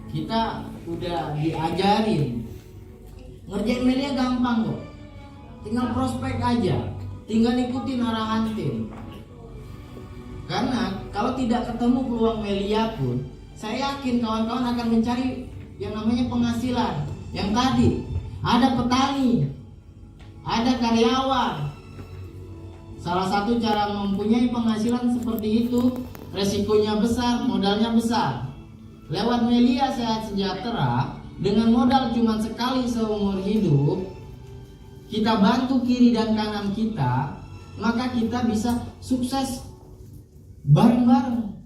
kita udah diajarin ngerjain media gampang kok, tinggal prospek aja, tinggal ikutin arahan tim. Karena kalau tidak ketemu peluang media pun, saya yakin kawan-kawan akan mencari yang namanya penghasilan. Yang tadi ada petani, ada karyawan. Salah satu cara mempunyai penghasilan seperti itu, resikonya besar, modalnya besar. Lewat Melia Sehat Sejahtera, dengan modal cuma sekali seumur hidup, kita bantu kiri dan kanan kita, maka kita bisa sukses bareng-bareng.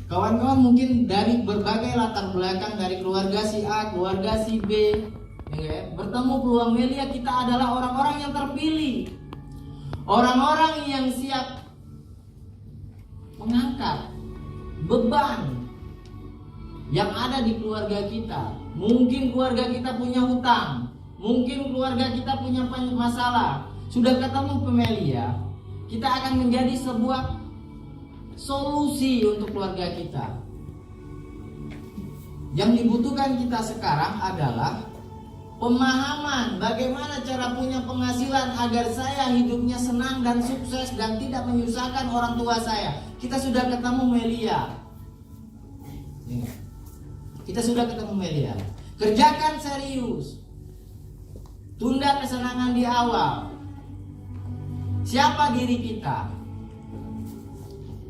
Kawan-kawan mungkin dari berbagai latar belakang, dari keluarga si A, keluarga si B, ya, bertemu peluang Melia, kita adalah orang-orang yang terpilih, orang-orang yang siap mengangkat beban yang ada di keluarga kita. Mungkin keluarga kita punya hutang, mungkin keluarga kita punya masalah. Sudah ketemu Pemelia, kita akan menjadi sebuah solusi untuk keluarga kita. Yang dibutuhkan kita sekarang adalah pemahaman bagaimana cara punya penghasilan agar saya hidupnya senang dan sukses dan tidak menyusahkan orang tua saya. Kita sudah ketemu Melia. Kita sudah ketemu Melia. Kerjakan serius. Tunda kesenangan di awal. Siapa diri kita?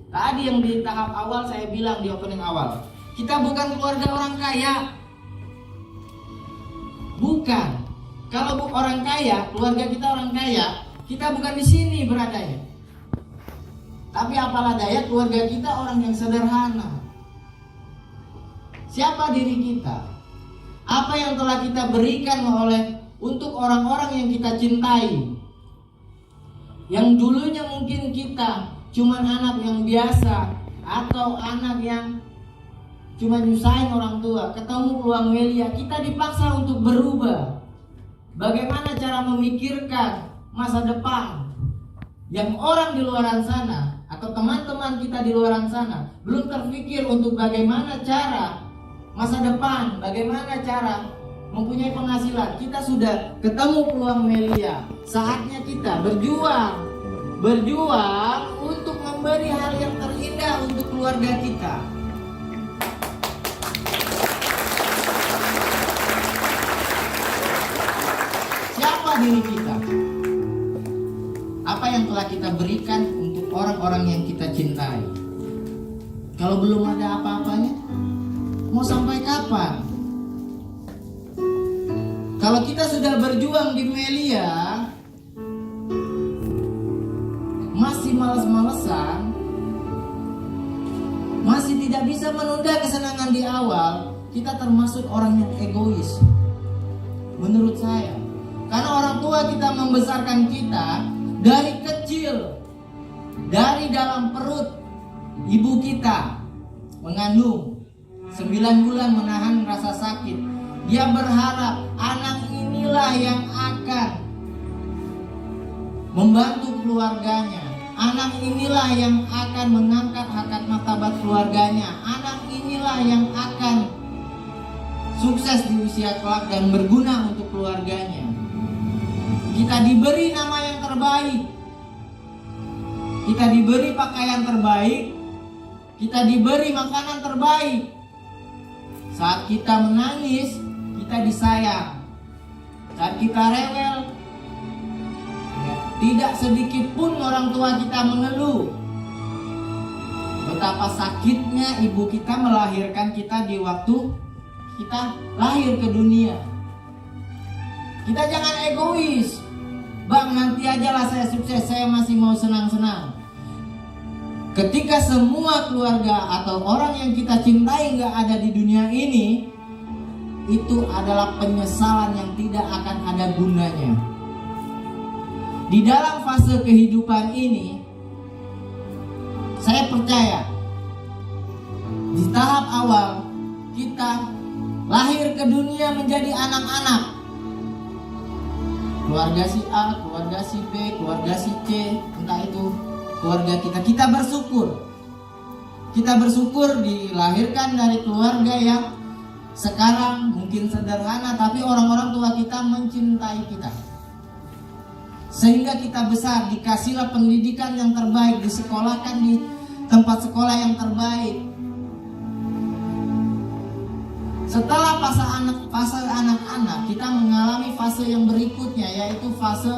Tadi yang di tahap awal saya bilang di opening awal, kita bukan keluarga orang kaya. Bukan. Kalau orang kaya, keluarga kita orang kaya, kita bukan di sini beradanya. Tapi apalah daya keluarga kita orang yang sederhana. Siapa diri kita? Apa yang telah kita berikan untuk orang-orang yang kita cintai? Yang dulunya mungkin kita cuman anak yang biasa atau anak yang cuma nyusahin orang tua. Ketemu peluang Melia, kita dipaksa untuk berubah. Bagaimana cara memikirkan masa depan yang orang di luar sana atau teman-teman kita di luar sana belum terpikir untuk bagaimana cara masa depan, bagaimana cara mempunyai penghasilan. Kita sudah ketemu peluang Melia. Saatnya kita berjuang untuk memberi hal yang terindah untuk keluarga kita. Siapa diri kita? Apa yang telah kita berikan untuk orang-orang yang kita cintai? Kalau belum ada apa-apanya, mau sampai kapan? Kalau kita sudah berjuang di Melia, masih malas-malesan, masih tidak bisa menunda kesenangan di awal, kita termasuk orang yang egois. Menurut saya, karena orang tua kita membesarkan kita dari kecil, dari dalam perut ibu kita mengandung 9 bulan menahan rasa sakit. Dia berharap anak inilah yang akan membantu keluarganya. Anak inilah yang akan mengangkat harkat martabat keluarganya. Anak inilah yang akan sukses di usia kelak dan berguna untuk keluarganya. Kita diberi nama yang terbaik. Kita diberi pakaian terbaik. Kita diberi makanan terbaik. Saat kita menangis, kita disayang. Saat kita rewel, tidak sedikit pun orang tua kita mengeluh. Betapa sakitnya ibu kita melahirkan kita di waktu kita lahir ke dunia. Kita jangan egois. Bang, nanti aja lah saya sukses, saya masih mau senang-senang. Ketika semua keluarga atau orang yang kita cintai gak ada di dunia ini, itu adalah penyesalan yang tidak akan ada gunanya. Di dalam fase kehidupan ini, saya percaya di tahap awal kita lahir ke dunia menjadi anak-anak. Keluarga si A, keluarga si B, keluarga si C, entah itu keluarga kita bersyukur. kita bersyukur dilahirkan dari keluarga yang sekarang mungkin sederhana, tapi orang-orang tua kita mencintai kita. Sehingga kita besar, dikasihlah pendidikan yang terbaik, disekolahkan di tempat sekolah yang terbaik. Setelah fase anak-anak, kita mengalami fase yang berikutnya, yaitu fase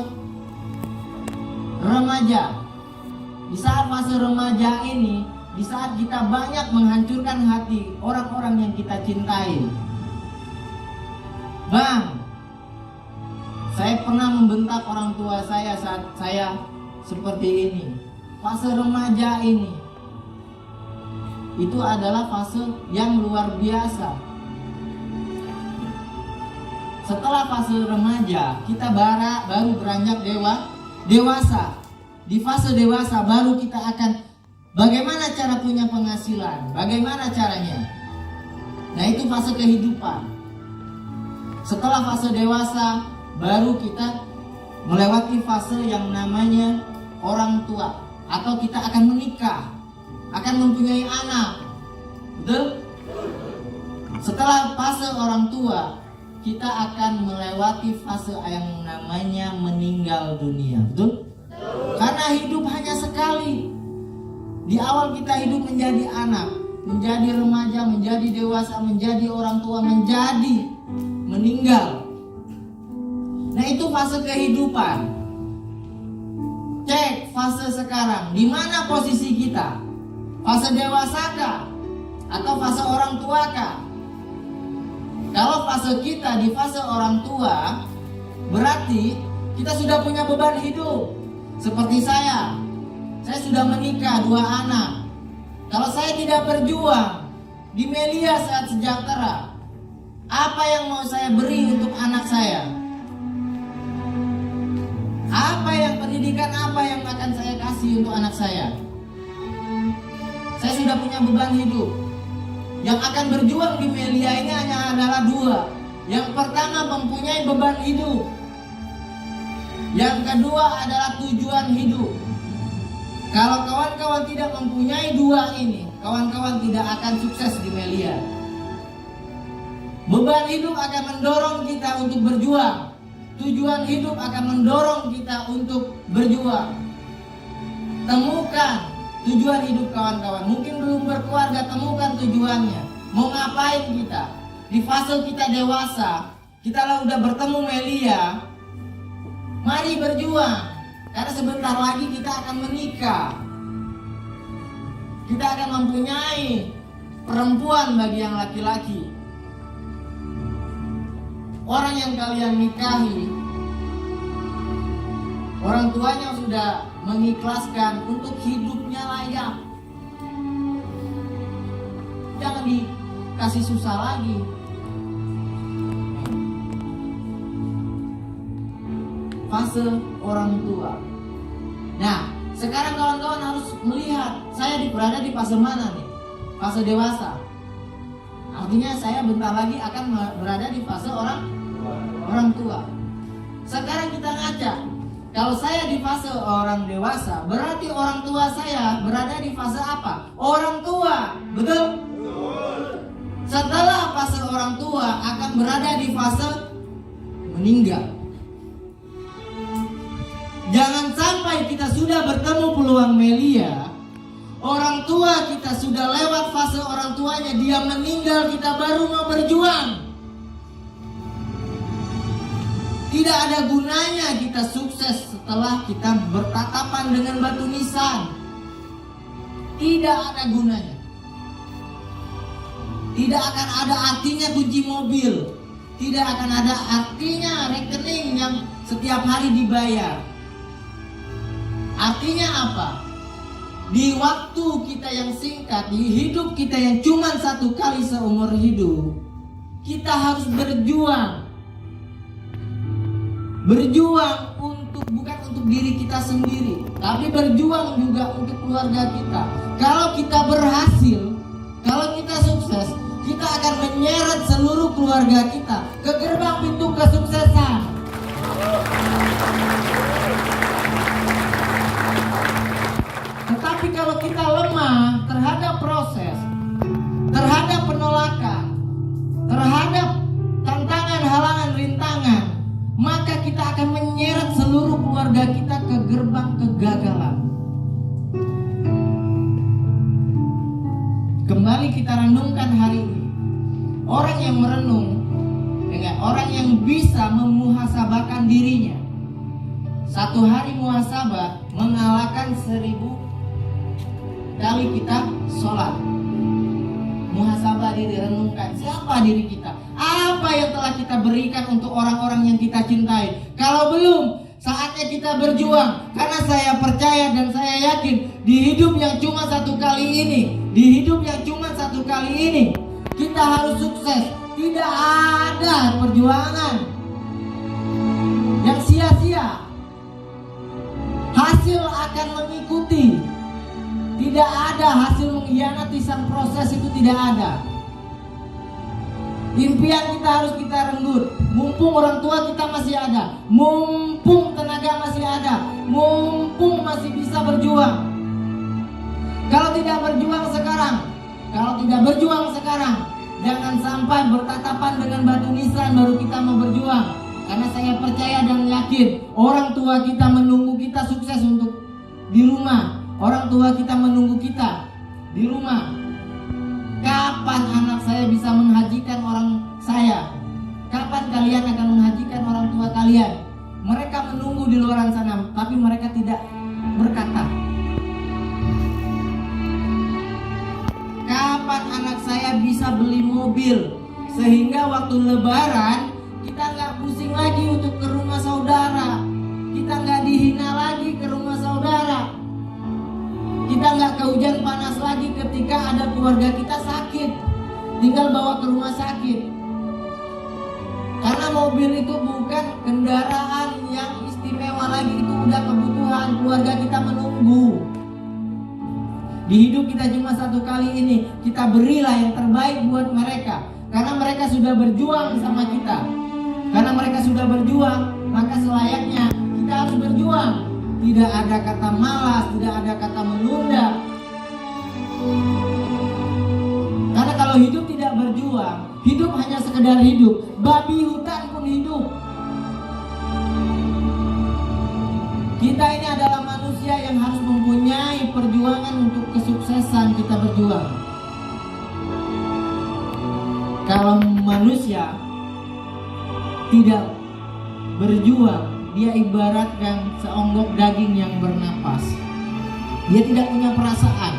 remaja. Di saat fase remaja ini, di saat kita banyak menghancurkan hati orang-orang yang kita cintai. Bang, saya pernah membentak orang tua saya saat saya seperti ini. Fase remaja ini, itu adalah fase yang luar biasa. Setelah fase remaja, kita baru beranjak dewasa. Di fase dewasa baru kita akan bagaimana cara punya penghasilan, bagaimana caranya. Nah, itu fase kehidupan. Setelah fase dewasa, baru kita melewati fase yang namanya orang tua, atau kita akan menikah, akan mempunyai anak. Betul? Setelah fase orang tua, kita akan melewati fase yang namanya meninggal dunia. Betul? Karena hidup hanya sekali. Di awal kita hidup menjadi anak, menjadi remaja, menjadi dewasa, menjadi orang tua, menjadi meninggal. Nah, itu fase kehidupan. Cek fase sekarang, di mana posisi kita? Fase dewasa kah? Atau fase orang tua kah? Kalau fase kita di fase orang tua, berarti kita sudah punya beban hidup. Seperti saya sudah menikah, 2 anak. Kalau saya tidak berjuang di Melia Sehat Sejahtera, apa yang mau saya beri untuk anak saya? Pendidikan apa yang akan saya kasih untuk anak saya? Saya sudah punya beban hidup. Yang akan berjuang di Melia ini hanya adalah 2. Yang pertama, mempunyai beban hidup. Yang kedua adalah tujuan hidup. Kalau kawan-kawan tidak mempunyai 2 ini, kawan-kawan tidak akan sukses di Melia. Beban hidup akan mendorong kita untuk berjuang. Tujuan hidup akan mendorong kita untuk berjuang. Temukan tujuan hidup kawan-kawan. Mungkin belum berkeluarga, temukan tujuannya. Mau ngapain kita? Di fase kita dewasa, kita lah udah bertemu Melia. Mari berjuang. Karena sebentar lagi kita akan menikah. Kita akan mempunyai perempuan bagi yang laki-laki. Orang yang kalian nikahi, orang tuanya sudah mengikhlaskan untuk hidupnya layak. Jangan dikasih susah lagi. Fase orang tua. Nah, sekarang kawan-kawan harus melihat saya berada di fase mana nih? Fase dewasa. Artinya saya bentar lagi akan berada di fase orang tua. Sekarang kita ngaca. Kalau saya di fase orang dewasa, berarti orang tua saya berada di fase apa? Orang tua, betul? Setelah fase orang tua akan berada di fase meninggal. Jangan sampai kita sudah bertemu peluang Melia, orang tua kita sudah lewat fase orang tuanya, dia meninggal, kita baru mau berjuang. Tidak ada gunanya kita sukses setelah kita bertatapan dengan batu nisan. Tidak ada gunanya. Tidak akan ada artinya kunci mobil. Tidak akan ada artinya rekening yang setiap hari dibayar. Artinya apa? Di waktu kita yang singkat, di hidup kita yang cuma 1 kali seumur hidup, kita harus berjuang. Berjuang bukan untuk diri kita sendiri, tapi berjuang juga untuk keluarga kita. Kalau kita berhasil, kalau kita sukses, kita akan menyeret seluruh keluarga kita ke gerbang pintu kesuksesan. Tetapi kalau kita lemah, terhadap proses, terhadap penolakan, terhadap tantangan, halangan, rintangan, maka kita akan menyeret seluruh keluarga kita ke gerbang kegagalan. Kembali kita renungkan hari ini. Orang yang merenung, orang yang bisa memuhasabahkan dirinya. Satu hari muhasabah mengalahkan 1000 kali kita sholat. Muhasabah diri, renungkan siapa diri kita, apa yang telah kita berikan untuk orang-orang yang kita cintai. Kalau belum, saatnya kita berjuang. Karena saya percaya dan saya yakin di hidup yang cuma satu kali ini, kita harus sukses. Tidak ada perjuangan yang sia-sia. Hasil akan mengikuti. Tidak ada hasil mengkhianati sang proses, itu tidak ada. Impian kita harus kita renggut. Mumpung orang tua kita masih ada, mumpung tenaga masih ada, mumpung masih bisa berjuang. Kalau tidak berjuang sekarang, jangan sampai bertatapan dengan batu nisan baru kita mau berjuang. Karena saya percaya dan yakin orang tua kita menunggu kita sukses untuk di rumah. Orang tua kita menunggu kita di rumah. Kapan anak saya bisa menghajikan orang saya? Kapan kalian akan menghajikan orang tua kalian? Mereka menunggu di luar sana, tapi mereka tidak berkata. Kapan anak saya bisa beli mobil sehingga waktu lebaran kita nggak pusing lagi untuk ke rumah saudara, kita nggak dihina lagi ke rumah saudara, kita nggak kehujan panas lagi ketika ada keluarga kita sakit, tinggal bawa ke rumah sakit. Karena mobil itu bukan kendaraan yang istimewa lagi, itu udah kebutuhan. Keluarga kita menunggu. Di hidup kita cuma satu kali ini, kita berilah yang terbaik buat mereka. Karena mereka sudah berjuang sama kita. Karena mereka sudah berjuang, maka selayaknya kita harus berjuang. Tidak ada kata malas, tidak ada kata menunda. Karena kalau hidup tidak berjuang, hidup hanya sekedar hidup. Babi hutan pun hidup. Kita ini adalah manusia yang harus mempunyai perjuangan untuk kesuksesan kita berjuang. Kalau manusia tidak berjuang, dia ibaratkan seonggok daging yang bernapas. Dia tidak punya perasaan.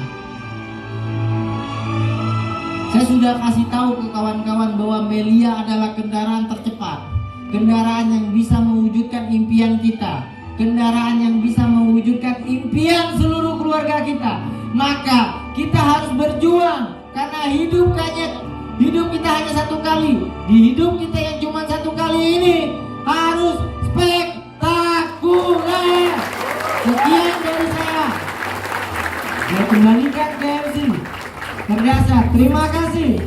Saya sudah kasih tahu ke kawan-kawan bahwa Melia adalah kendaraan tercepat, kendaraan yang bisa mewujudkan impian kita, kendaraan yang bisa mewujudkan impian seluruh keluarga kita. Maka kita harus berjuang, karena hidup kita hanya satu kali. Di hidup kita yang cuma satu kali ini harus spektakuler. Sekian dari saya. Saya kembalikan ke MC Perdasa. Terima kasih.